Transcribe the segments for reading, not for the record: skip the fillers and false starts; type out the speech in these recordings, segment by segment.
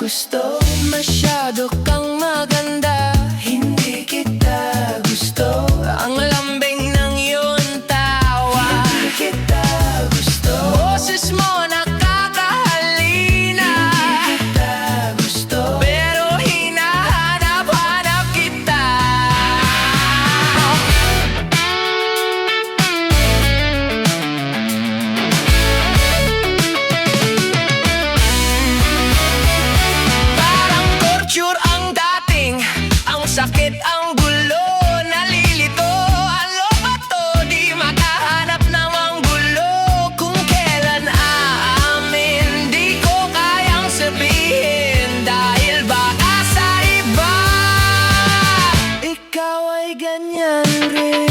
gusto. Masyado kang maganda, hindi kita gusto. Ang lambing ng iyong tawa, hindi kita gusto. Boses mo nakakahalina, hindi kita gusto. Pero hinahanap-hanap kita. Parang torture ang dating, ang sakit, ang gulo, nalilito. Ano ba to? Di makahanap ng ang gulo. Kung kailan aamin, di ko kayang sabihin. Dahil baka sa iba, ikaw ay ganyan rin.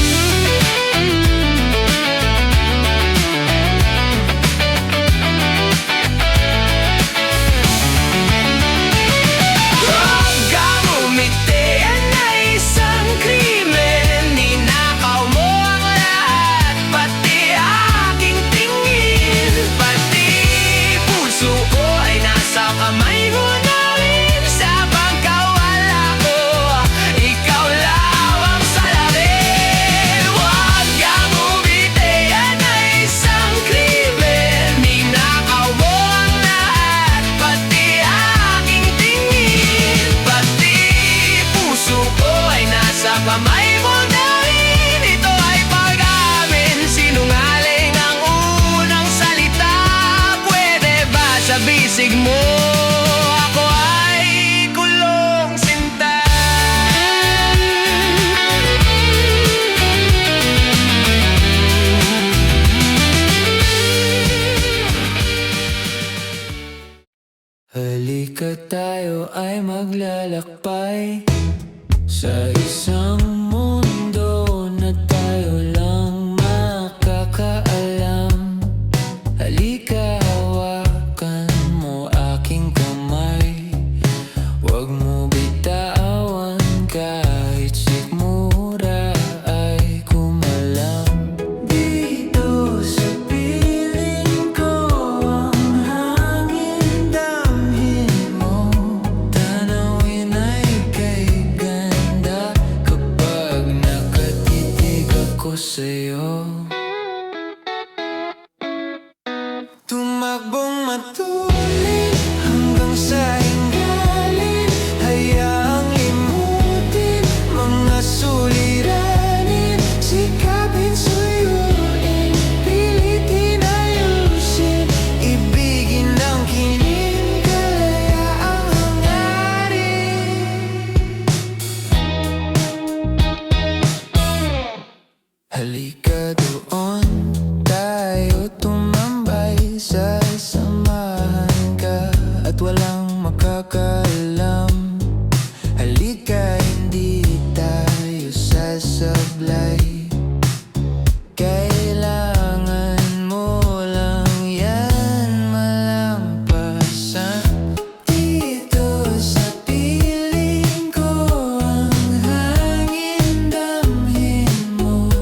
Huwag kang umiti, yan ay isang krimen. Ninakaw mo ang lahat, pati aking tingin. Pati puso ko ay nasa kamay mo na rin. Sa pagkawala ko, ikaw lang ang salarin. Huwag kang umiti, yan ay isang krimen. Ninakaw mo ang lahat, pati aking tingin. Pati puso ko ay nasa kamay mo na rin. Ito ay pag-amin, sinungaling ang unang salita. Pwede ba sa bisig mo ako ay kulong sinta? Halika tayo ay maglalakbay sa isang mundo na tayo lang makakaalam. Halika, hawakan mo aking kamay. Huwag mo bitawan kahit sikmura ay kumalam. Dito sa piling ko ang hangin, damhin mo. Tanawin ay kay ganda kapag nakatitig ako sa'yo. Tumakbong matuloy hanggang sa hingalin. Hayaang limutin mga suliranin. Sikapin, suyuin, pilitin, ayusin. Ibigin ang kinin, kalayaang hangarin. Halika doon, tayo tumambay. Sa samahan ka at walang makakaalam. Halika, hindi tayo sasablay. Kailangan mo lang yan malampasan. Dito sa piling ko ang hangin, damhin mo.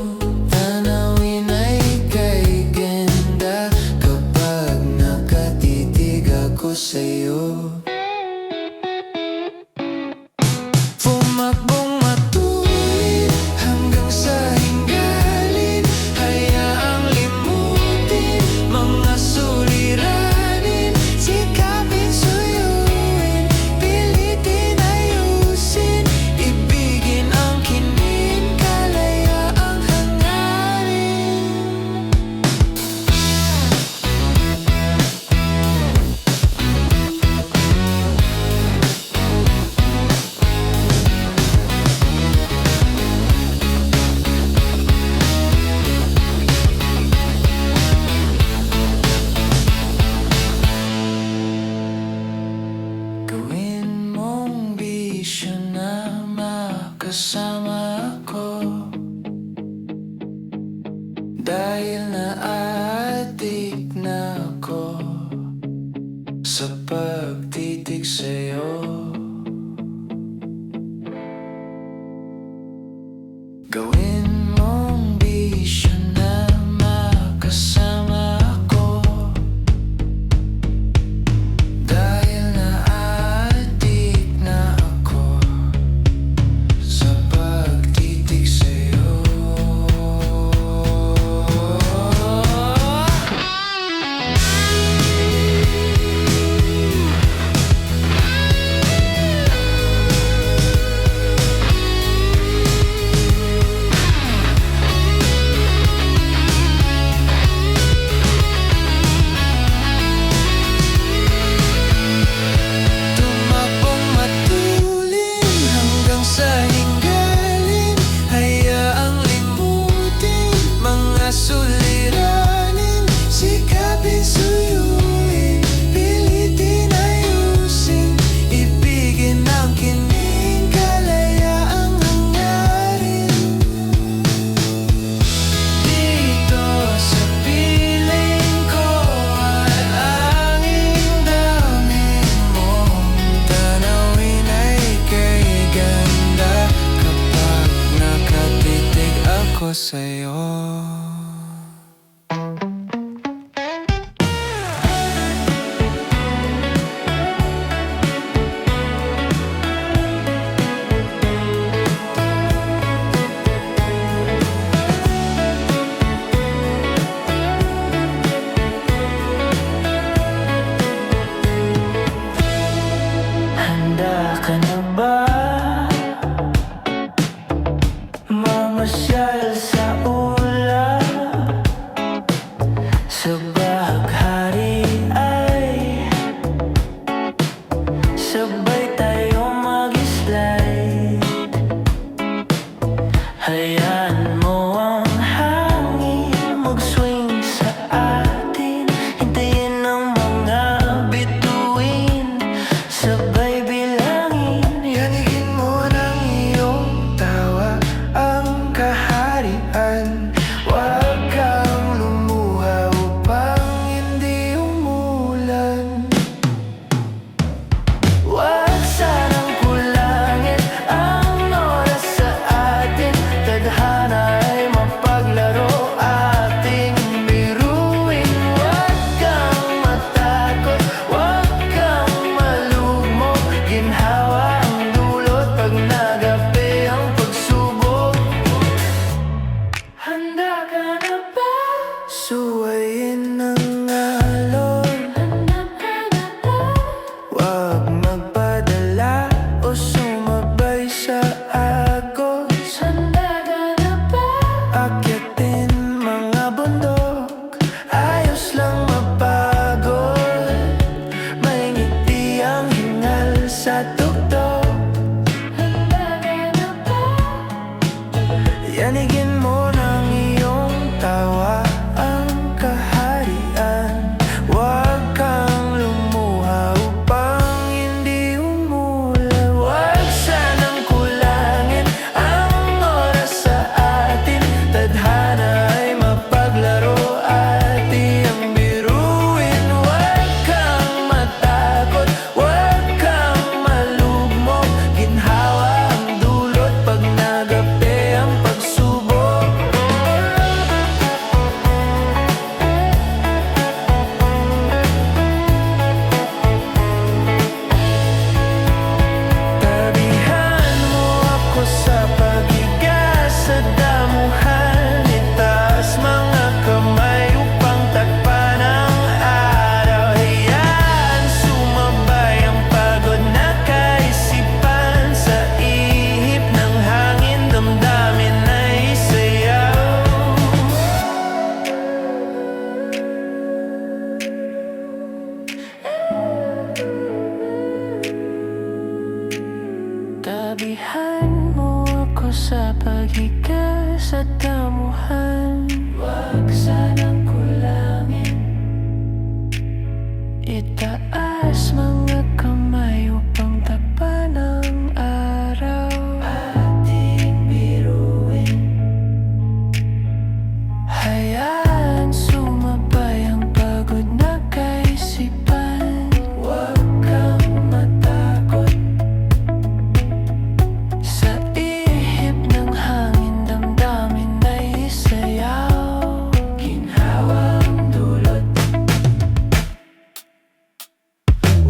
Tanawin ay kay ganda kapag nakatitig ako sa'yo. Tumakbong matuloy hanggang sa hingalin. Hayaang limutin mga suliranin. Sikapin, suyuin, pilitin, ayusin. Ibigin ang kinin, kalayaang hangarin. Gawin mong bisyo na makasama ako. Dahil na-addict na ako sa pagtitig sa'yo. Gawin mong bisyo na makasama ako. Dahil na sa'yo. Handa ka na ba? Mamasyal sa ulap, sa bahaghari ay sabay tayo mag-slide. Hayaan mo ang hangin mag-swing sa atin. Hintayin ang mga bituin, sabay bilangin. Yanigin mo ng iyong tawa ang kaharian. Huwag kang lumuha upang hindi umulan. Huwag sanang kulangin ang oras sa atin. Tadhana ay mapaglaro, ating biruin. Huwag kang matakot, huwag kang malugmok. Ginhawa ang dulot pag nagapi ang pagsubok. Handa ka na ba? Suwayin ang alon. Handa ka na ba? Huwag magpadala o sumabay sa agos. Handa ka na ba? Akyatin mga bundok, ayos lang mapagod. May ngiti ang hingal sa tuktok. Handa ka na ba? Yanigin mo ng iyong tawa ang kaharian. Huwag kang lumuha upang hindi umulan. Huwag sanang kulangin ang oras sa atin. Tadhana ay mapaglaro, ating biruin. Huwag kang matakot, huwag kang malugmok. Ginhawa ang dulot pag nagapi ang pagsubok. Tabihan mo ako sa paghiga sa damuhan. Itaas mga kamay upang takpan ang araw. Hayaan sumabay ang pagod na kaisipan. Sa ihip ng hangin, damdamin ay sayaw. Tabihan mo ako sa paghiga sa damuhan. Huwag sanang kulangin. Itaas mga kamay upang takpan ang araw. Ating biruin. Hayaan sumabay ang pagod na kaisipan. Huwag kang matakot. Sa ihip ng hangin, damdamin ay sayaw. Ginhawa ang dulot.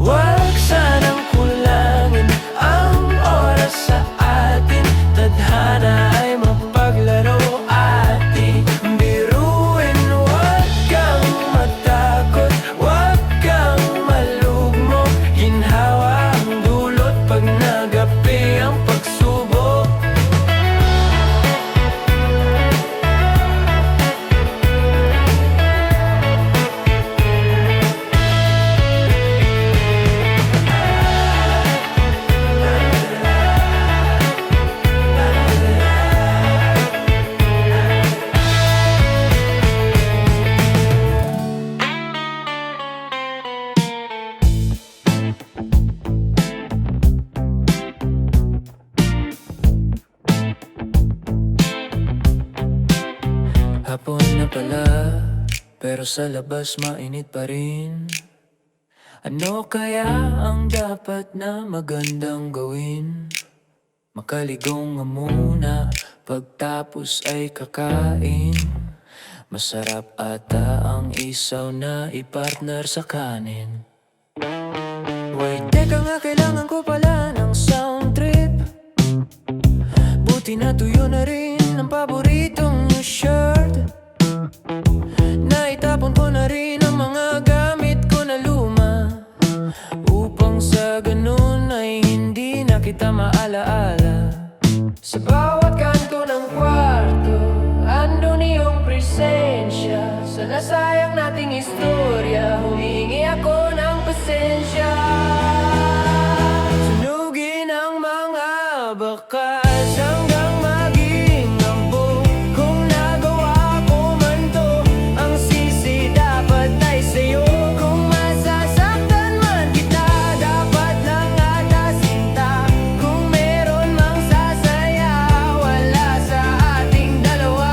Huwag sanang kulangin ang oras sa atin. Tadhana ay mapaglaro, ating biruin. Huwag kang matakot, huwag kang malugmok. Ginhawa ang dulot pag nagapi ang pagsubok. Hapon na pala, pero sa labas mainit pa rin. Ano kaya ang dapat na magandang gawin? Makaligong nga muna, Pagtapos ay kakain. Masarap ata ang isaw na ipartner sa kanin. Wait, teka nga, kailangan ko pala ng sound trip. Buti na tuyo na rin ang paboritong new shirt. Naitapon ko na rin ang mga gamit ko na luma, upang sa ganun ay hindi na kita maalaala. Sa bawat kanto ng kwarto, andun iyong presensya. Sa nasayang nating istorya, humingi ako ng pasensya. Sunugin ang mga bakas hanggang maging ambog. Kung nagawa ko man to, ang sisi dapat ay sa'yo. Kung masasaktan man kita, dapat lang atasinta. Kung meron mang sasaya, wala sa ating dalawa.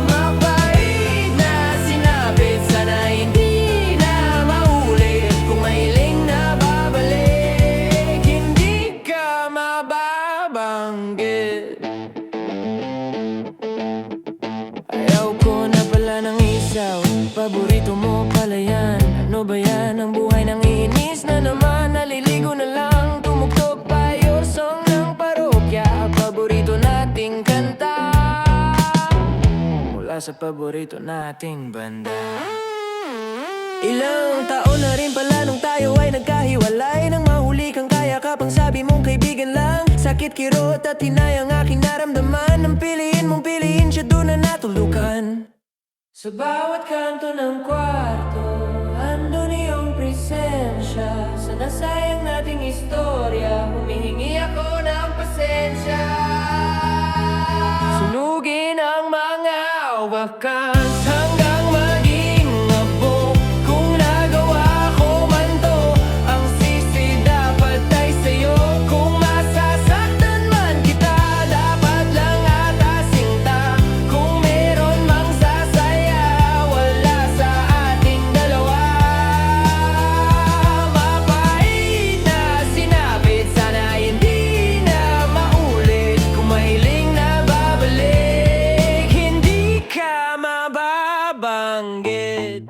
Mapait na sinapit, sana hindi na maulit. Kung mahiling na babalik, hindi ka mababanggit. Ayaw ko na pala ng isaw, paborito mo pala yan. Ano ba yan, ang buhay ng inis na naman. Naliligo na lang, tumugtog pa your song ng parokya. Paborito nating kanta mula sa paborito nating banda. Ilang taon na rin pala nung tayo ay nagkahiwalay. Nang mahuli kang kaya ka pang sabi mong kaibigan lang. Sakit kirot at hinay ang aking naramdaman. Nang piliin mong piliin siya, doon na natulukan. Sa bawat kanto ng kwarto, andun iyong presensya. Sa nasayang nating istorya, humihingi ako ng pasensya. Sunugin ang mga wakas hanggang maging abog. Kung nagawa ko man to, ang sisi dapat ay sa'yo. Kung masasaktan man kita, dapat lang atasinta. Kung meron mang sasaya, wala sa ating dalawa. Mapait na sinapit, sana hindi na maulit. Kung mahiling na babalik, hindi ka mababanggit.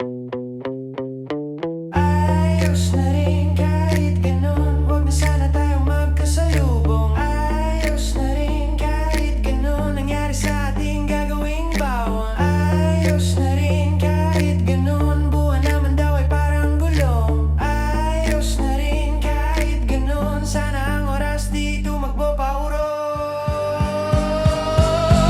Ayos na rin kahit ganun, huwag na sana tayong magkasalubong. Ayos na rin kahit ganun, nangyari sa ating gagawing bawang. Ayos na rin kahit ganun, buwan naman daw ay parang gulong. Ayos na rin kahit ganun, sana ang oras di tumakbo paurong.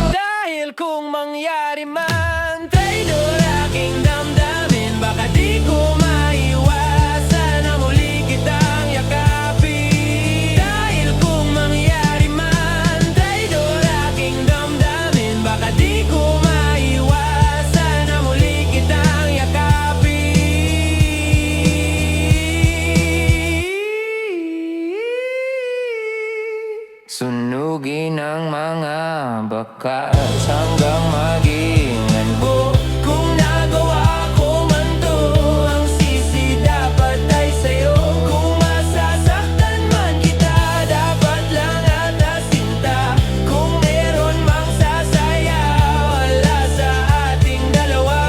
Dahil kung mangyari man, traidor aking damdamin, baka di ko maiwasan na muli kitang yakapin. Dahil kung mangyari man, traidor aking damdamin, baka di ko maiwasan na muli kitang yakapin. Sunugin ang mga bakas hanggang maging anbog. Kung nagawa ko man to, ang sisi dapat ay sa'yo. Kung masasaktan man kita, dapat lang atasinta. Kung meron mang sasaya, wala sa ating dalawa.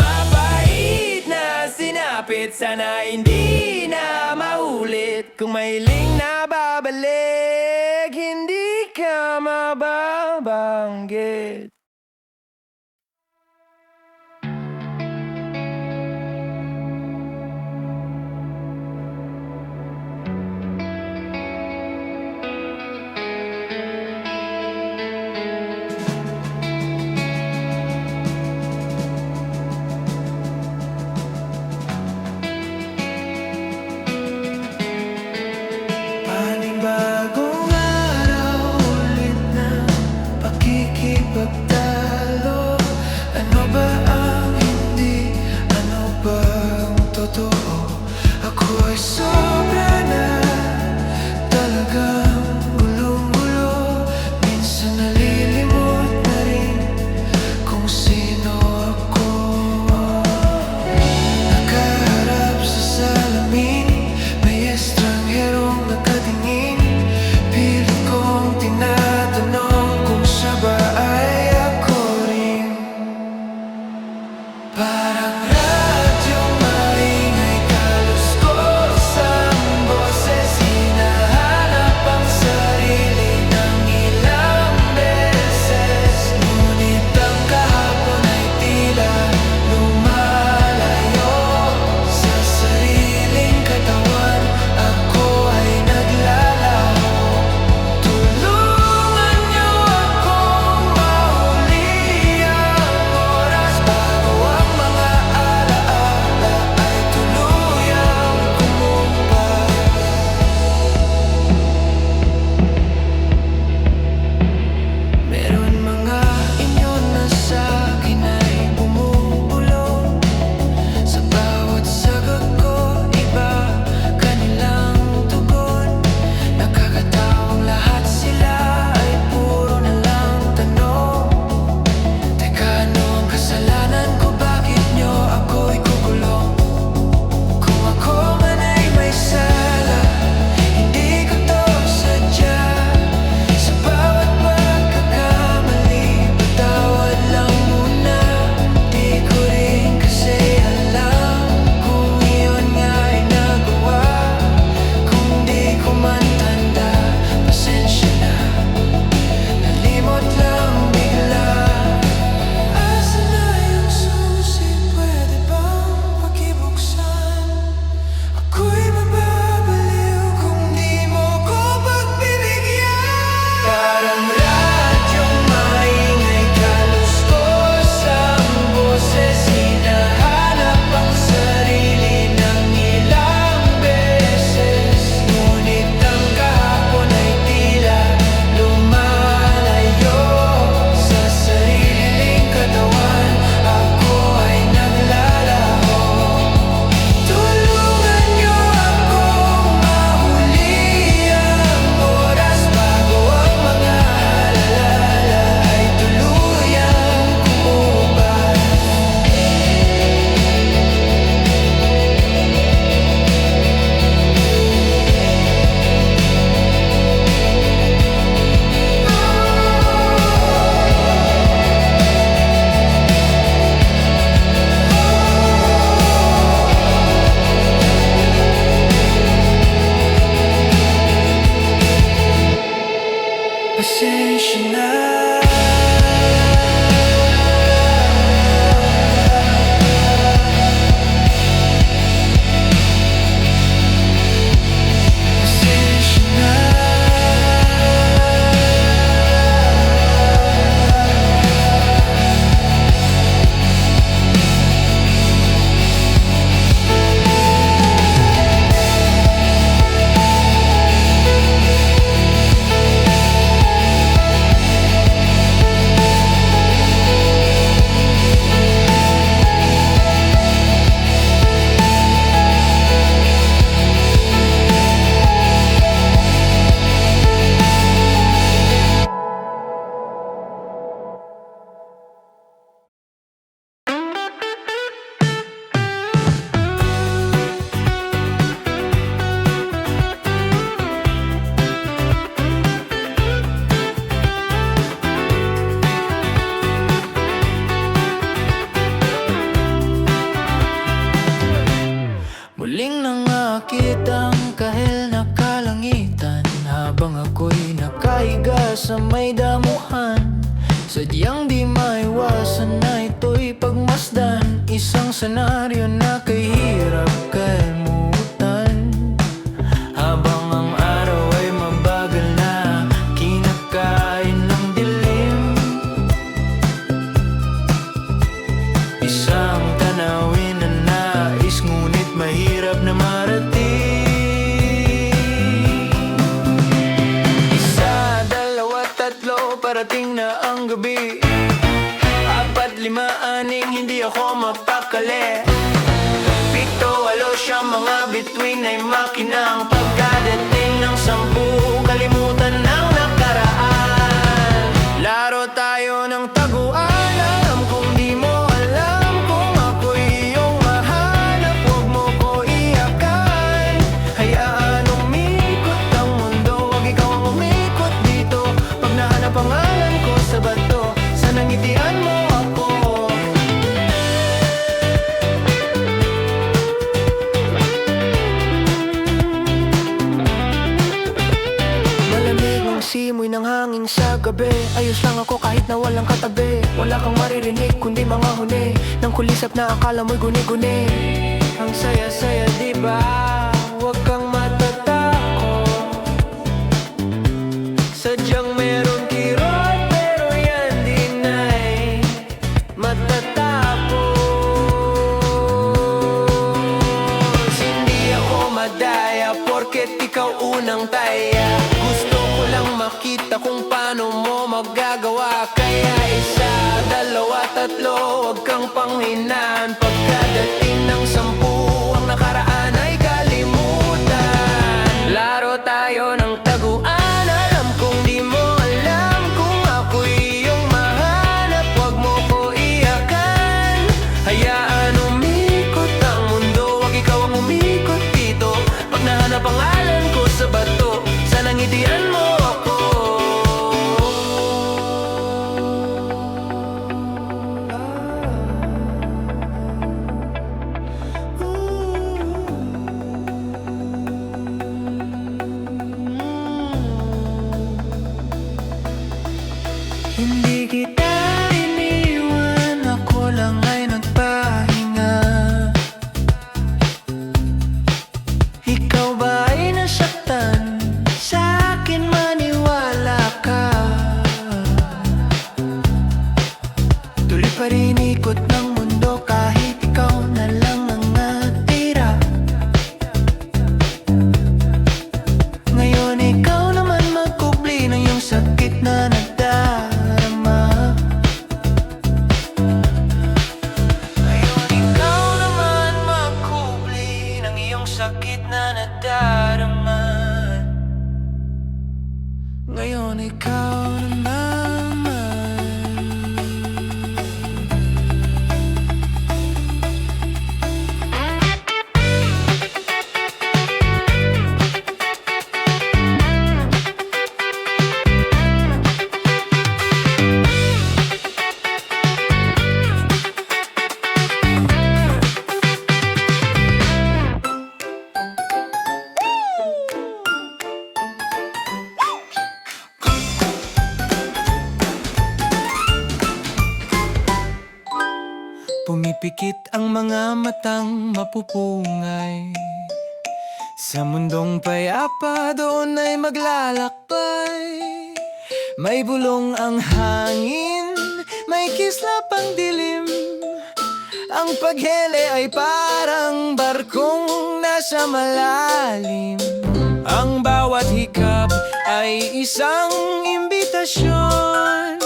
Mapait na sinapit, sana hindi na maulit. Kung mahiling na babalik, hindi ka mababanggit. Panibagong araw, ulit na pakikipagtalo. Ano ba ang hindi? Ano bang totoo? Ako ay sobra na, talagang gulong-gulo. Minsan nalilimot na rin kung sino ako. Nakaharap sa salamin, may estrangherong nakatingin. Pilit maiwasan na ito'y pagmasdan. Isang senaryo na kahirap kalimutan. Habang ang araw ay mabagal na kinakain ng dilim. Isang tanawin na nais ngunit mahirap na marating. Isa, dalawa, tatlo, parating na ang gabi. Apat, lima, aning, hindi ako mapakali. Pito, walo, siyam, mga bituin ay makinang. Pagkadating ng 10, kalimutan ng nakaraan. Laro tayo ng taguan. Alam kong di mo alam kung ako'y iyong mahanap. Huwag mo ko iyakan. Hayaan umikot ang mundo, huwag ikaw ang umikot dito. Pag nahanap pangalan ko sa bato, sana ngitian mo ako. Malamig ang simoy ng hangin sa gabi. Ayos lang ako kahit na walang katabi. Wala kang maririnig kundi mga huni ng kulisap na akala mo'y guni-guni. Ang saya-saya diba? Huwag kang matatakot. Sadyang meron kirot pero yan din ay matatapos. Hindi ako madaya porket ikaw unang taya. Gusto ko lang makita kung paano mo magagawa. Kaya isa, dalawa, tatlo, huwag kang panghinaan. Pagkadating ng 10, ang nakaraan ay kalimutan. Laro tayo ng taguan. Alam kong di mo alam kung ako'y iyong mahanap. Huwag mo ko iyakan. Hayaan umikot ang mundo, huwag ikaw ang umikot dito. Pag nahanap pangalan ko sa bato, sana ngitian mo ako. Hindi kita iniwan, ako lang ay nagpahinga. Ikaw ba ay nasaktan? Sa akin maniwala ka. Tuloy pa rin ikot ng mundo kahit ikaw na lang ang natira. Ngayon ikaw naman magkubli ng iyong sakit na nadarama. Ngayon ikaw naman magkubli ng iyong sakit na nadarama. Ngayon ikaw naman. Pumipikit ang mga matang mapupungay. Sa mundong payapa doon ay maglalakbay. May bulong ang hangin, may kislap ang dilim. Ang paghele ay parang barkong nasa malalim. Ang bawat hikap ay isang imbitasyon.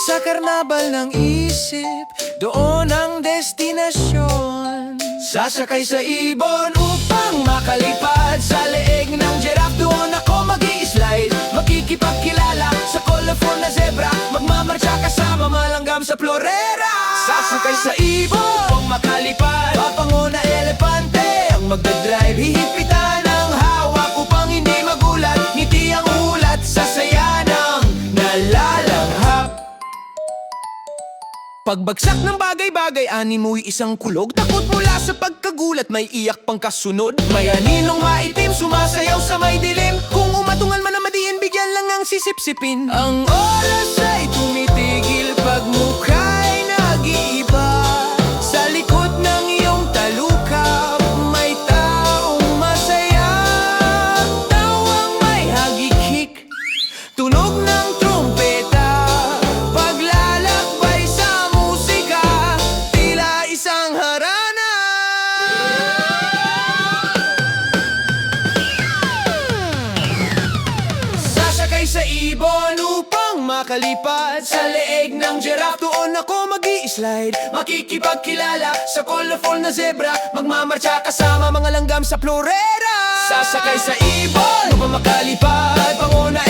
Sa karnabal ng isip, doon ang destinasyon. Sasakay sa ibon upang makalipad sa leeg ng giraffe. Doon ako mag-i-slide, makikipagkilala sa colorful na zebra. Magmamarcha kasama malanggam sa florera. Sasakay sa ibon upang makalipad, papanguna elepante ang magdadrive. Hihipitan ang hawak upang hindi magulat. Ngiti ang ulat sa saya ng nalalanghap. Pagbagsak ng bagay-bagay, animoy isang kulog. Takot mula sa pagkagulat, may iyak pang kasunod. May aninong maitim, sumasayaw sa may dilim. Kung umatungan man na madiin, bigyan lang ang sisip-sipin. Ang oras ay tumitigil pag Mukha'y nag-iiba sa likod ng iyong talukap. May taong masaya, tawang may hagikik, tunog ng trumpeta, paglalakbay sa musika, tila isang harana. Sasakay sa ibon upang makalipad sa leeg ng giraffe. Doon ako mag-i-slide, makikipagkilala sa colorful na zebra, magmamarcha kasama mga langgam sa florera. Sasakay sa ibon upang makalipad, panguna